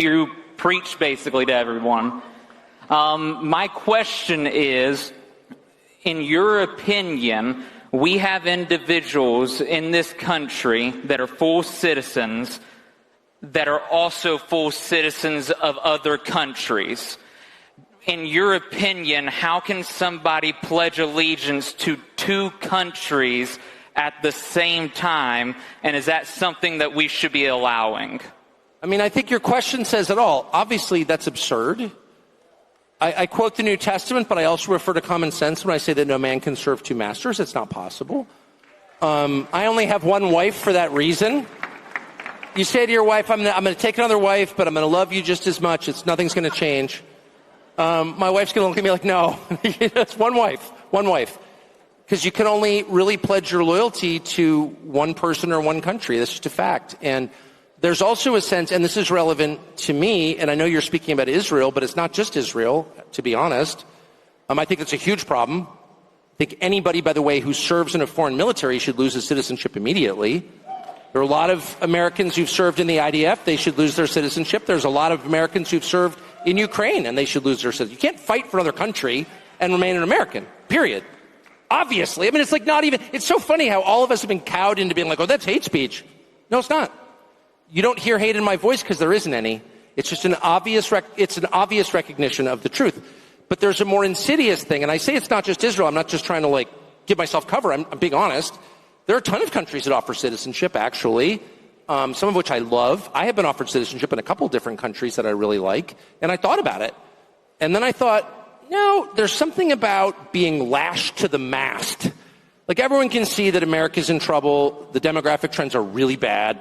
You preach basically to everyone. My question is, in your opinion, we have individuals in this country that are full citizens that are also full citizens of other countries. In your opinion, how can somebody pledge allegiance to two countries at the same time, and is that something that we should be allowing? I mean, I think your question says it all. Obviously, that's absurd. I quote the New Testament, but I also refer to common sense when I say that no man can serve two masters. It's not possible. I only have one wife for that reason. You say to your wife, I'm going to take another wife, but I'm going to love you just as much. Nothing's going to change. My wife's going to look at me like, no, it's one wife. Because you can only really pledge your loyalty to one person or one country. That's just a fact. And there's also a sense, and this is relevant to me, and I know you're speaking about Israel, but it's not just Israel, to be honest. I think it's a huge problem. I think anybody, by the way, who serves in a foreign military should lose his citizenship immediately. There are a lot of Americans who've served in the IDF. They should lose their citizenship. There's a lot of Americans who've served in Ukraine, and they should lose their citizenship. You can't fight for another country and remain an American, period. Obviously. I mean, it's like not even, it's so funny how all of us have been cowed into being like, oh, that's hate speech. No, it's not. You don't hear hate in my voice because there isn't any. It's just an obvious recognition of the truth. But there's a more insidious thing, and I say it's not just Israel. I'm not just trying to give myself cover. I'm being honest. There are a ton of countries that offer citizenship, actually, some of which I love. I have been offered citizenship in a couple different countries that I really like, and I thought about it. And then I thought, no, there's something about being lashed to the mast. Like, everyone can see that America's in trouble. The demographic trends are really bad.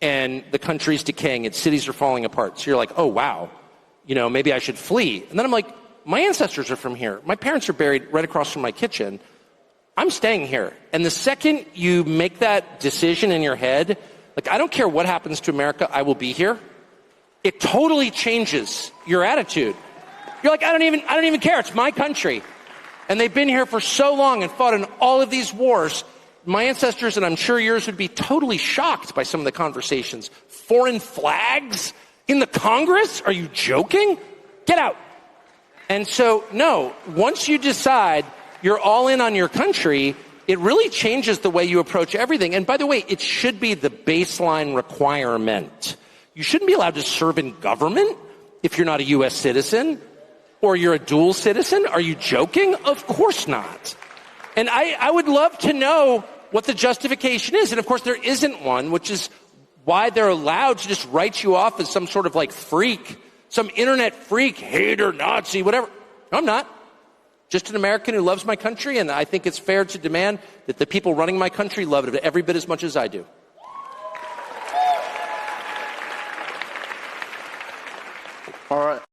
And the country's decaying, its cities are falling apart. So you're like, oh, wow, maybe I should flee. And then I'm like, my ancestors are from here. My parents are buried right across from my kitchen. I'm staying here. And the second you make that decision in your head, I don't care what happens to America, I will be here. It totally changes your attitude. You're like, I don't even care. It's my country. And they've been here for so long and fought in all of these wars. My ancestors, and I'm sure yours, would be totally shocked by some of the conversations. Foreign flags in the Congress? Are you joking? Get out. And so, no, once you decide you're all in on your country, it really changes the way you approach everything. And by the way, it should be the baseline requirement. You shouldn't be allowed to serve in government if you're not a U.S. citizen or you're a dual citizen. Are you joking? Of course not. And I would love to know what the justification is. And of course there isn't one, which is why they're allowed to just write you off as some sort of freak, some internet freak, hater, Nazi, whatever. No, I'm not. Just an American who loves my country, and I think it's fair to demand that the people running my country love it every bit as much as I do. All right.